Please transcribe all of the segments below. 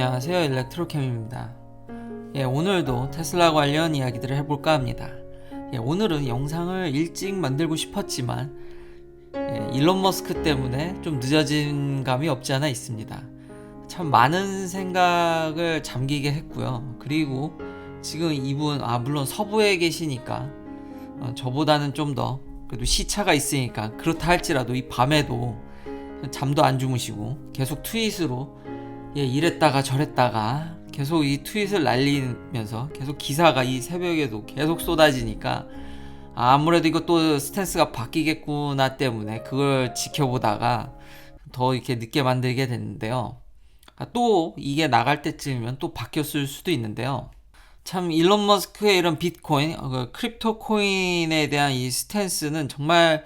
안녕하세요, 일렉트로캠입니다. 오늘도 테슬라 관련 이야기들을 해볼까 합니다. 오늘은 영상을 일찍 만들고 싶었지만 일론 머스크 때문에 좀 늦어진 감이 없지 않아 있습니다. 참 많은 생각을 잠기게 했고요. 그리고 지금 이분 물론 서부에 계시니까 저보다는 좀 더 그래도 시차가 있으니까 그렇다 할지라도 이 밤에도 잠도 안 주무시고 계속 트윗으로 이랬다가 저랬다가 계속 이 트윗을 날리면서 계속 기사가 이 새벽에도 계속 쏟아지니까 아무래도 이것도 스탠스가 바뀌겠구나 때문에 그걸 지켜보다가 더 이렇게 늦게 만들게 됐는데요. 또 이게 나갈 때쯤이면 또 바뀌었을 수도 있는데요. 참 일론 머스크의 이런 비트코인, 크립토 코인에 대한 이 스탠스는 정말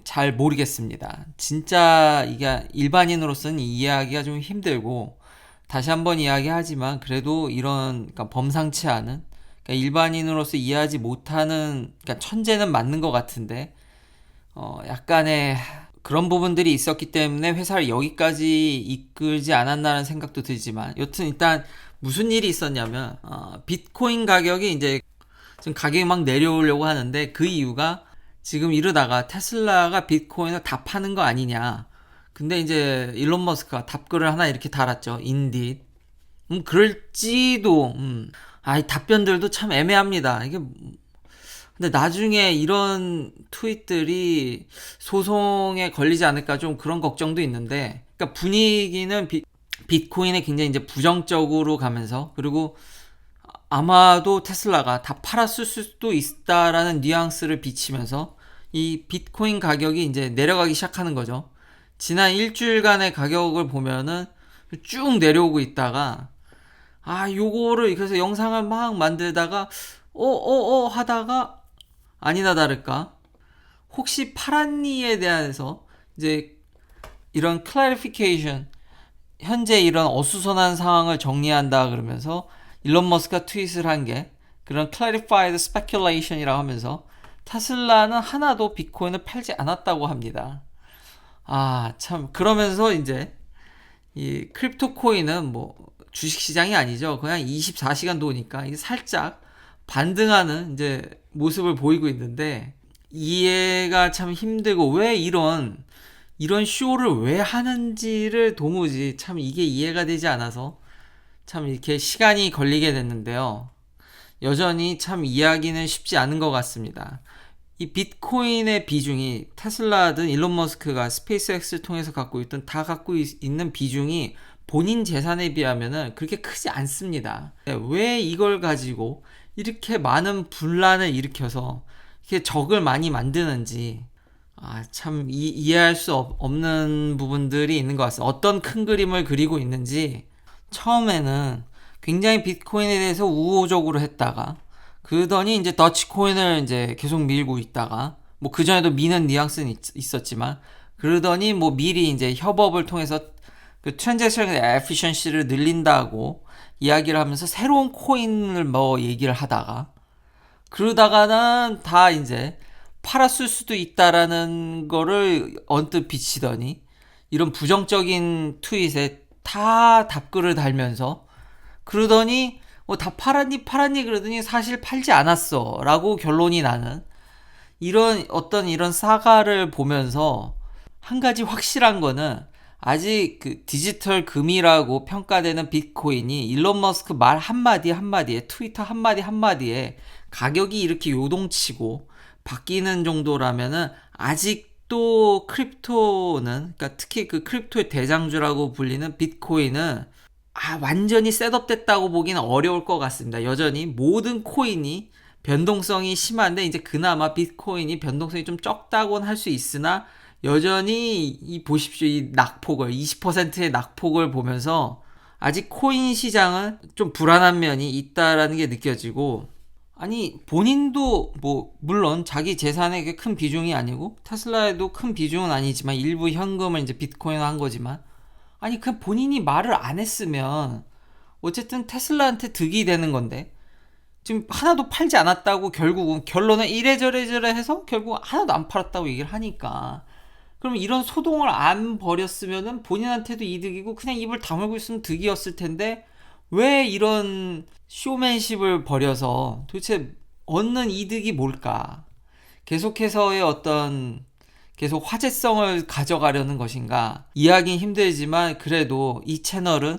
잘 모르겠습니다. 진짜 이게 일반인으로서는 이해하기가 좀 힘들고, 다시 한번 이야기하지만 그래도 이런 그러니까 범상치 않은, 그러니까 일반인으로서 이해하지 못하는, 그러니까 천재는 맞는 것 같은데 약간의 그런 부분들이 있었기 때문에 회사를 여기까지 이끌지 않았나라는 생각도 들지만, 여튼 일단 무슨 일이 있었냐면 비트코인 가격이 이제 지금 가격이 막 내려오려고 하는데, 그 이유가 지금 이러다가 테슬라가 비트코인을 다 파는 거 아니냐. 근데 이제 일론 머스크가 답글을 하나 이렇게 달았죠. 인디. 그럴지도. 이 답변들도 참 애매합니다. 이게 근데 나중에 이런 트윗들이 소송에 걸리지 않을까 좀 그런 걱정도 있는데, 그러니까 분위기는 비트코인에 굉장히 이제 부정적으로 가면서, 그리고 아마도 테슬라가 다 팔았을 수도 있다라는 뉘앙스를 비치면서 이 비트코인 가격이 이제 내려가기 시작하는 거죠. 지난 일주일간의 가격을 보면은 쭉 내려오고 있다가 요거를 그래서 영상을 막 만들다가 하다가 아니나 다를까 혹시 파란니에 대해서 이제 이런 클래리피케이션, 현재 이런 어수선한 상황을 정리한다 그러면서 일론 머스크가 트윗을 한 게 그런 clarified speculation이라고 하면서 테슬라는 하나도 비트코인을 팔지 않았다고 합니다. 참 그러면서 이제 이 크립토 코인은 뭐 주식 시장이 아니죠. 그냥 24시간 도니까 이게 살짝 반등하는 이제 모습을 보이고 있는데, 이해가 참 힘들고 왜 이런 쇼를 왜 하는지를 도무지 참 이게 이해가 되지 않아서 참 이렇게 시간이 걸리게 됐는데요. 여전히 참 이해하기는 쉽지 않은 것 같습니다. 이 비트코인의 비중이 테슬라든 일론 머스크가 스페이스X를 통해서 갖고 있던 다 갖고 있는 비중이 본인 재산에 비하면은 그렇게 크지 않습니다. 왜 이걸 가지고 이렇게 많은 분란을 일으켜서 이렇게 적을 많이 만드는지 참 이해할 수 없는 부분들이 있는 것 같습니다. 어떤 큰 그림을 그리고 있는지 처음에는 굉장히 비트코인에 대해서 우호적으로 했다가 그러더니 이제 더치코인을 이제 계속 밀고 있다가 뭐 그전에도 미는 뉘앙스는 있었지만 그러더니 뭐 미리 이제 협업을 통해서 그 트랜잭션 에피션시를 늘린다고 이야기를 하면서 새로운 코인을 뭐 얘기를 하다가 그러다가는 다 이제 팔았을 수도 있다라는 거를 언뜻 비치더니 이런 부정적인 트윗에 다 답글을 달면서 그러더니 다 팔았니 그러더니 사실 팔지 않았어 라고 결론이 나는 이런 이런 사과를 보면서 한 가지 확실한 거는 아직 그 디지털 금이라고 평가되는 비트코인이 일론 머스크 말 한마디에 트위터 한마디에 가격이 이렇게 요동치고 바뀌는 정도라면은 아직도 크립토는, 그러니까 특히 그 크립토의 대장주라고 불리는 비트코인은 완전히 셋업됐다고 보기는 어려울 것 같습니다. 여전히 모든 코인이 변동성이 심한데 이제 그나마 비트코인이 변동성이 좀 적다고는 할 수 있으나 여전히 보십시오. 이 낙폭을 20%의 낙폭을 보면서 아직 코인 시장은 좀 불안한 면이 있다라는 게 느껴지고, 본인도 뭐 물론 자기 재산의 큰 비중이 아니고 테슬라에도 큰 비중은 아니지만 일부 현금을 이제 비트코인화한 거지만 그냥 본인이 말을 안 했으면 어쨌든 테슬라한테 득이 되는 건데 지금 하나도 팔지 않았다고 결국은 결론은 이래저래 해서 결국 하나도 안 팔았다고 얘기를 하니까 그럼 이런 소동을 안 벌였으면은 본인한테도 이득이고 그냥 입을 다물고 있으면 득이었을 텐데 왜 이런 쇼맨십을 벌여서 도대체 얻는 이득이 뭘까? 계속해서의 어떤 계속 화제성을 가져가려는 것인가? 이해하긴 힘들지만 그래도 이 채널은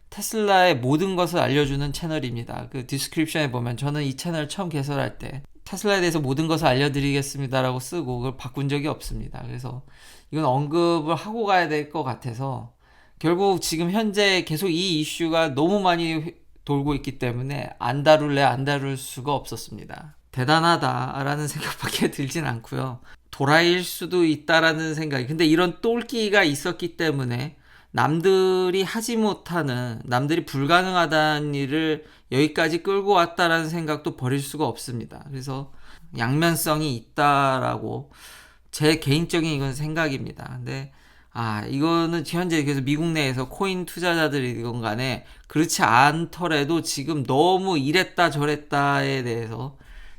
테슬라의 모든 것을 알려주는 채널입니다. 그 디스크립션에 보면 저는 이 채널 처음 개설할 때 테슬라에 대해서 모든 것을 알려드리겠습니다라고 쓰고 그걸 바꾼 적이 없습니다. 그래서 이건 언급을 하고 가야 될 것 같아서 결국 지금 현재 계속 이 이슈가 너무 많이 돌고 있기 때문에 안 다룰래 안 다룰 수가 없었습니다. 대단하다라는 생각밖에 들진 않고요. 도라이일 수도 있다라는 생각이. 근데 이런 똘끼가 있었기 때문에 남들이 하지 못하는, 남들이 불가능하다는 일을 여기까지 끌고 왔다라는 생각도 버릴 수가 없습니다. 그래서 양면성이 있다라고 제 개인적인 이건 생각입니다. 근데 이거는 현재 그래서 미국 내에서 코인 투자자들이건 간에 그렇지 않더라도 지금 너무 이랬다 저랬다에 대해서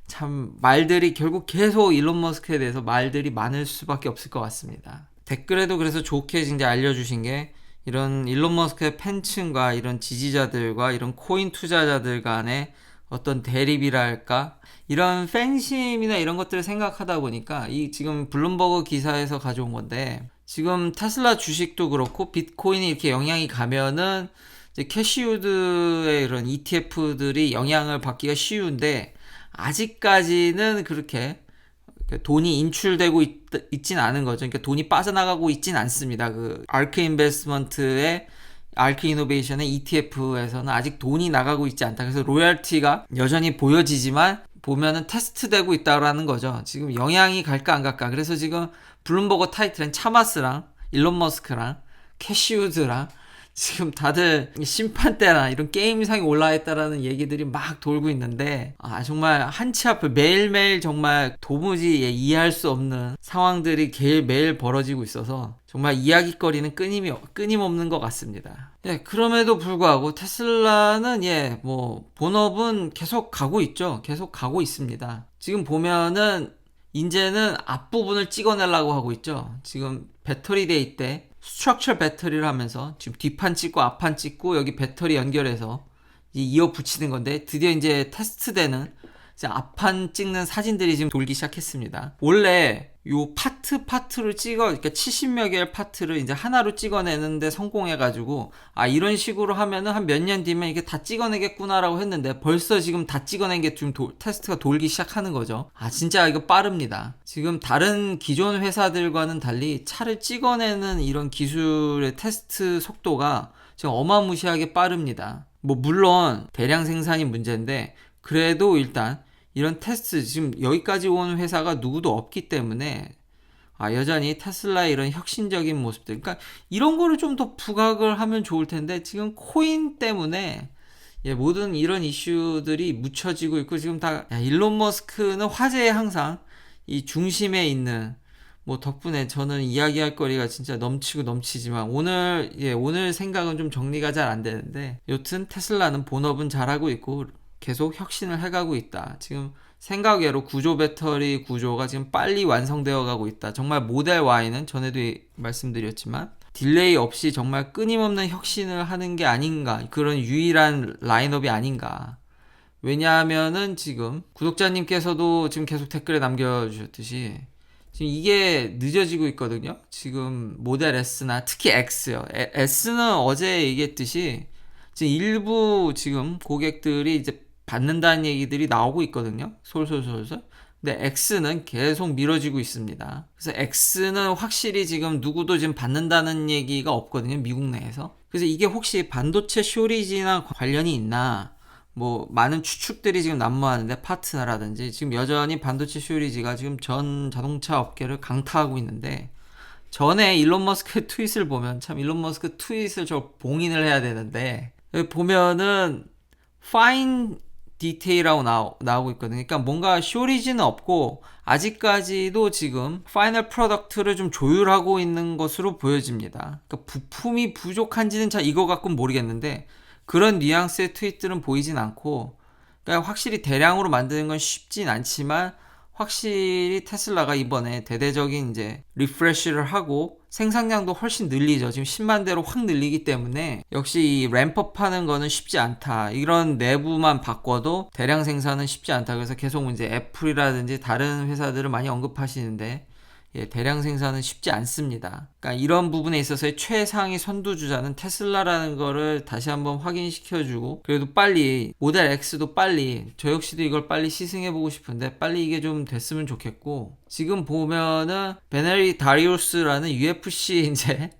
참 말들이 결국 계속 일론 머스크에 대해서 말들이 많을 수밖에 없을 것 같습니다. 댓글에도 그래서 좋게 이제 알려주신 게 이런 일론 머스크의 팬층과 이런 지지자들과 이런 코인 투자자들 간의 어떤 대립이랄까 이런 팬심이나 이런 것들을 생각하다 보니까 이 지금 블룸버그 기사에서 가져온 건데 지금 테슬라 주식도 그렇고 비트코인이 이렇게 영향이 가면은 이제 캐시우드의 이런 ETF들이 영향을 받기가 쉬운데 아직까지는 그렇게 돈이 인출되고 있진 않은 거죠. 그러니까 돈이 빠져나가고 있진 않습니다. 그 아크 인베스트먼트의 아크 이노베이션의 ETF에서는 아직 돈이 나가고 있지 않다. 그래서 로열티가 여전히 보여지지만 보면은 테스트되고 있다라는 거죠. 지금 영향이 갈까 안 갈까. 그래서 지금 블룸버그 타이틀은 차마스랑 일론 머스크랑 캐시우드랑 지금 다들 심판대나 이런 게임상에 올라와 있다라는 얘기들이 막 돌고 있는데 정말 한치 앞을 매일매일 정말 도무지 이해할 수 없는 상황들이 매일 벌어지고 있어서 정말 이야기거리는 끊임없는 것 같습니다. 그럼에도 불구하고 테슬라는 본업은 계속 가고 있죠. 계속 가고 있습니다. 지금 보면은 이제는 앞부분을 찍어내려고 하고 있죠. 지금 배터리 데이 때 스트럭처 배터리를 하면서 지금 뒷판 찍고 앞판 찍고 여기 배터리 연결해서 이어 붙이는 건데 드디어 이제 테스트되는 이제 앞판 찍는 사진들이 지금 돌기 시작했습니다. 원래 요 파트를 그러니까 70여 개의 파트를 이제 하나로 찍어내는데 성공해가지고 이런 식으로 하면은 한 몇 년 뒤면 이게 다 찍어내겠구나라고 했는데 벌써 지금 다 찍어낸 게 좀 테스트가 돌기 시작하는 거죠. 진짜 이거 빠릅니다. 지금 다른 기존 회사들과는 달리 차를 찍어내는 이런 기술의 테스트 속도가 지금 어마무시하게 빠릅니다. 물론 대량 생산이 문제인데 그래도 일단 이런 테스트 지금 여기까지 온 회사가 누구도 없기 때문에 여전히 테슬라의 이런 혁신적인 모습들 그러니까 이런 거를 좀 더 부각을 하면 좋을 텐데 지금 코인 때문에 모든 이런 이슈들이 묻혀지고 있고 지금 다 일론 머스크는 화제에 항상 이 중심에 있는 덕분에 저는 이야기할 거리가 진짜 넘치고 넘치지만 오늘 생각은 좀 정리가 잘 안 되는데 여튼 테슬라는 본업은 잘하고 있고 계속 혁신을 해가고 있다. 지금 생각외로 구조 배터리 구조가 지금 빨리 완성되어 가고 있다. 정말 모델 Y는 전에도 말씀드렸지만 딜레이 없이 정말 끊임없는 혁신을 하는 게 아닌가. 그런 유일한 라인업이 아닌가. 왜냐하면은 지금 구독자님께서도 지금 계속 댓글에 남겨주셨듯이 지금 이게 늦어지고 있거든요. 지금 모델 S나 특히 X요. S는 어제 얘기했듯이 지금 일부 지금 고객들이 이제 받는다는 얘기들이 나오고 있거든요. 솔솔솔솔. 근데 X는 계속 미뤄지고 있습니다. 그래서 X는 확실히 지금 누구도 지금 받는다는 얘기가 없거든요. 미국 내에서. 그래서 이게 혹시 반도체 쇼리지나 관련이 있나? 많은 추측들이 지금 난무하는데 파트너라든지 지금 여전히 반도체 쇼리지가 지금 전 자동차 업계를 강타하고 있는데 전에 일론 머스크의 트윗을 보면 참 일론 머스크 트윗을 저 봉인을 해야 되는데 여기 보면은 파인 디테일하고 나오고 있거든요. 그러니까 뭔가 쇼리지는 없고 아직까지도 지금 파이널 프로덕트를 좀 조율하고 있는 것으로 보여집니다. 그러니까 부품이 부족한지는 잘 이거 갖고는 모르겠는데 그런 뉘앙스의 트윗들은 보이진 않고 그러니까 확실히 대량으로 만드는 건 쉽진 않지만 확실히 테슬라가 이번에 대대적인 이제 리프레쉬를 하고 생산량도 훨씬 늘리죠. 지금 10만 대로 확 늘리기 때문에 역시 이 램프업 하는 거는 쉽지 않다. 이런 내부만 바꿔도 대량 생산은 쉽지 않다. 그래서 계속 이제 애플이라든지 다른 회사들을 많이 언급하시는데 대량 생산은 쉽지 않습니다. 그러니까 이런 부분에 있어서의 최상위 선두주자는 테슬라라는 거를 다시 한번 확인시켜주고, 그래도 빨리 모델 X도 빨리, 저 역시도 이걸 빨리 시승해보고 싶은데 빨리 이게 좀 됐으면 좋겠고, 지금 보면은 베네리 다리우스라는 UFC 이제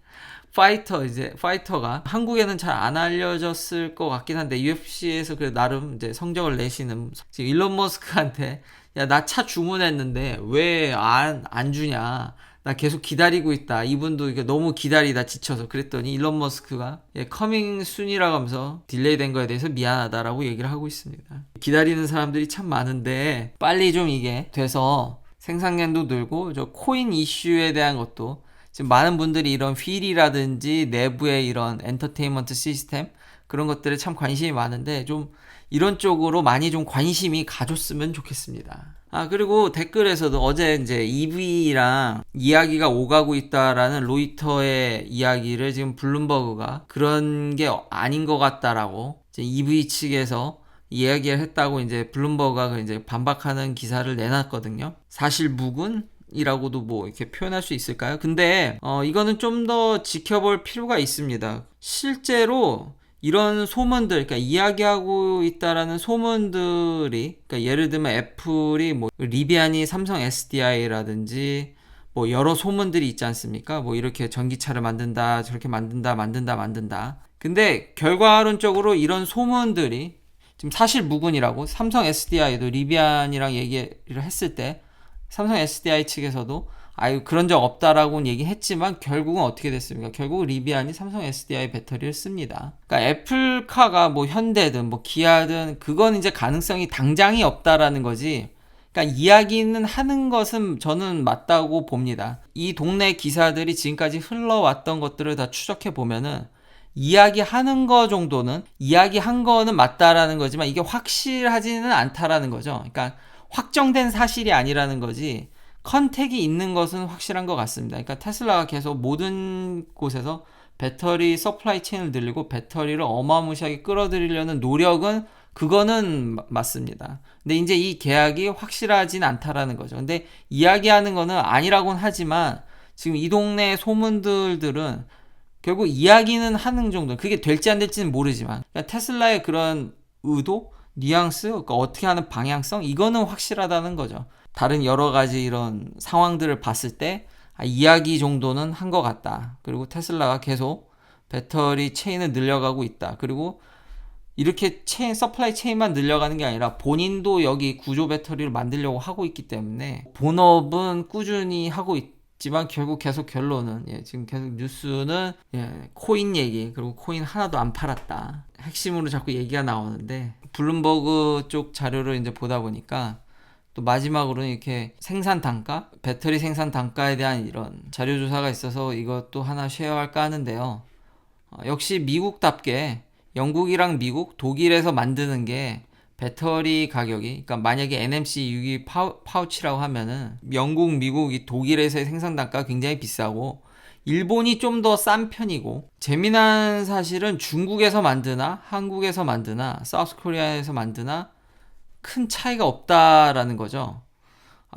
파이터가 한국에는 잘 안 알려졌을 것 같긴 한데 UFC에서 그래 나름 이제 성적을 내시는, 지금 일론 머스크한테 야, 나 차 주문했는데 왜 안 주냐? 나 계속 기다리고 있다. 이분도 이게 너무 기다리다 지쳐서. 그랬더니 일론 머스크가 커밍 순이라고 하면서 딜레이 된 거에 대해서 미안하다라고 얘기를 하고 있습니다. 기다리는 사람들이 참 많은데 빨리 좀 이게 돼서 생산량도 늘고, 저 코인 이슈에 대한 것도 지금 많은 분들이 이런 휠이라든지 내부의 이런 엔터테인먼트 시스템 그런 것들에 참 관심이 많은데, 좀 이런 쪽으로 많이 좀 관심이 가졌으면 좋겠습니다. 그리고 댓글에서도 어제 이제 EV랑 이야기가 오가고 있다라는 로이터의 이야기를 지금 블룸버그가 그런 게 아닌 것 같다라고 이제 EV 측에서 이야기를 했다고 이제 블룸버그가 이제 반박하는 기사를 내놨거든요. 사실 무근? 이라고도 뭐 이렇게 표현할 수 있을까요? 근데 이거는 좀 더 지켜볼 필요가 있습니다. 실제로 이런 소문들, 그러니까 이야기하고 있다라는 소문들이, 그러니까 예를 들면 애플이 뭐 리비안이 삼성 SDI라든지 뭐 여러 소문들이 있지 않습니까? 뭐 이렇게 전기차를 만든다, 저렇게 만든다. 근데 결과론적으로 이런 소문들이 지금 사실 무근이라고, 삼성 SDI도 리비안이랑 얘기를 했을 때 삼성 SDI 측에서도 그런 적 없다라고는 얘기했지만 결국은 어떻게 됐습니까? 결국 리비안이 삼성 SDI 배터리를 씁니다. 그러니까 애플카가 뭐 현대든 뭐 기아든 그건 이제 가능성이 당장이 없다라는 거지. 그러니까 이야기는 하는 것은 저는 맞다고 봅니다. 이 동네 기사들이 지금까지 흘러왔던 것들을 다 추적해 보면은 이야기하는 거 정도는, 이야기한 거는 맞다라는 거지만 이게 확실하지는 않다라는 거죠. 그러니까 확정된 사실이 아니라는 거지, 컨택이 있는 것은 확실한 것 같습니다. 그러니까 테슬라가 계속 모든 곳에서 배터리 서플라이 체인을 늘리고 배터리를 어마무시하게 끌어들이려는 노력은, 그거는 맞습니다. 근데 이제 이 계약이 확실하진 않다라는 거죠. 근데 이야기하는 거는 아니라고는 하지만 지금 이 동네 소문들은 결국 이야기는 하는 정도, 그게 될지 안 될지는 모르지만 그러니까 테슬라의 그런 의도, 뉘앙스, 그러니까 어떻게 하는 방향성, 이거는 확실하다는 거죠. 다른 여러 가지 이런 상황들을 봤을 때 이야기 정도는 한 것 같다. 그리고 테슬라가 계속 배터리 체인을 늘려가고 있다. 그리고 이렇게 서플라이 체인만 늘려가는 게 아니라 본인도 여기 구조 배터리를 만들려고 하고 있기 때문에 본업은 꾸준히 하고 있지만 결국 계속 결론은 지금 계속 뉴스는 코인 얘기, 그리고 코인 하나도 안 팔았다, 핵심으로 자꾸 얘기가 나오는데, 블룸버그 쪽 자료를 이제 보다 보니까 또 마지막으로는 이렇게 생산 단가, 배터리 생산 단가에 대한 이런 자료 조사가 있어서 이것도 하나 쉐어할까 하는데요. 역시 미국답게 영국이랑 미국, 독일에서 만드는 게 배터리 가격이, 그러니까 만약에 NMC 유기 파우치라고 하면은 영국, 미국, 독일에서의 생산 단가가 굉장히 비싸고 일본이 좀 더 싼 편이고, 재미난 사실은 중국에서 만드나 한국에서 만드나 사우스코리아에서 만드나 큰 차이가 없다라는 거죠.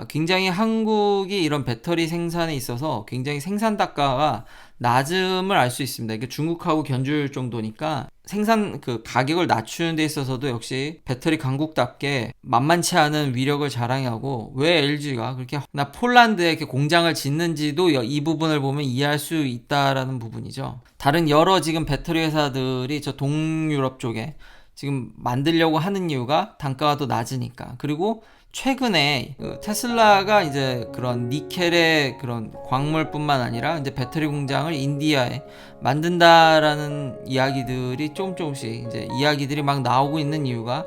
굉장히 한국이 이런 배터리 생산에 있어서 굉장히 생산 단가가 낮음을 알 수 있습니다. 이게 중국하고 견줄 정도니까 생산 그 가격을 낮추는 데 있어서도 역시 배터리 강국답게 만만치 않은 위력을 자랑하고, 왜 LG가 그렇게 폴란드에 이렇게 공장을 짓는지도 이 부분을 보면 이해할 수 있다라는 부분이죠. 다른 여러 지금 배터리 회사들이 저 동유럽 쪽에 지금 만들려고 하는 이유가 단가가 더 낮으니까. 그리고 최근에 테슬라가 이제 그런 니켈의 그런 광물뿐만 아니라 이제 배터리 공장을 인디아에 만든다라는 이야기들이 조금씩 이제 이야기들이 막 나오고 있는 이유가,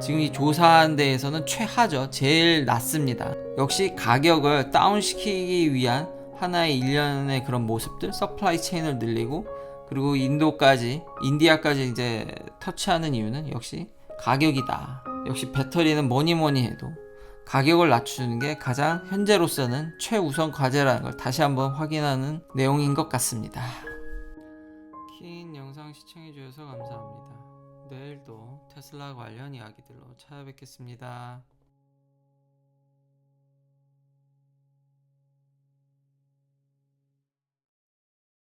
지금 이 조사한 데에서는 최하죠. 제일 낮습니다. 역시 가격을 다운시키기 위한 하나의 일련의 그런 모습들, 서플라이 체인을 늘리고 그리고 인디아까지 이제 터치하는 이유는 역시 가격이다. 역시 배터리는 뭐니 해도 가격을 낮추는 게 가장 현재로서는 최우선 과제라는 걸 다시 한번 확인하는 내용인 것 같습니다. 긴 영상 시청해주셔서 감사합니다. 내일도 테슬라 관련 이야기들로 찾아뵙겠습니다.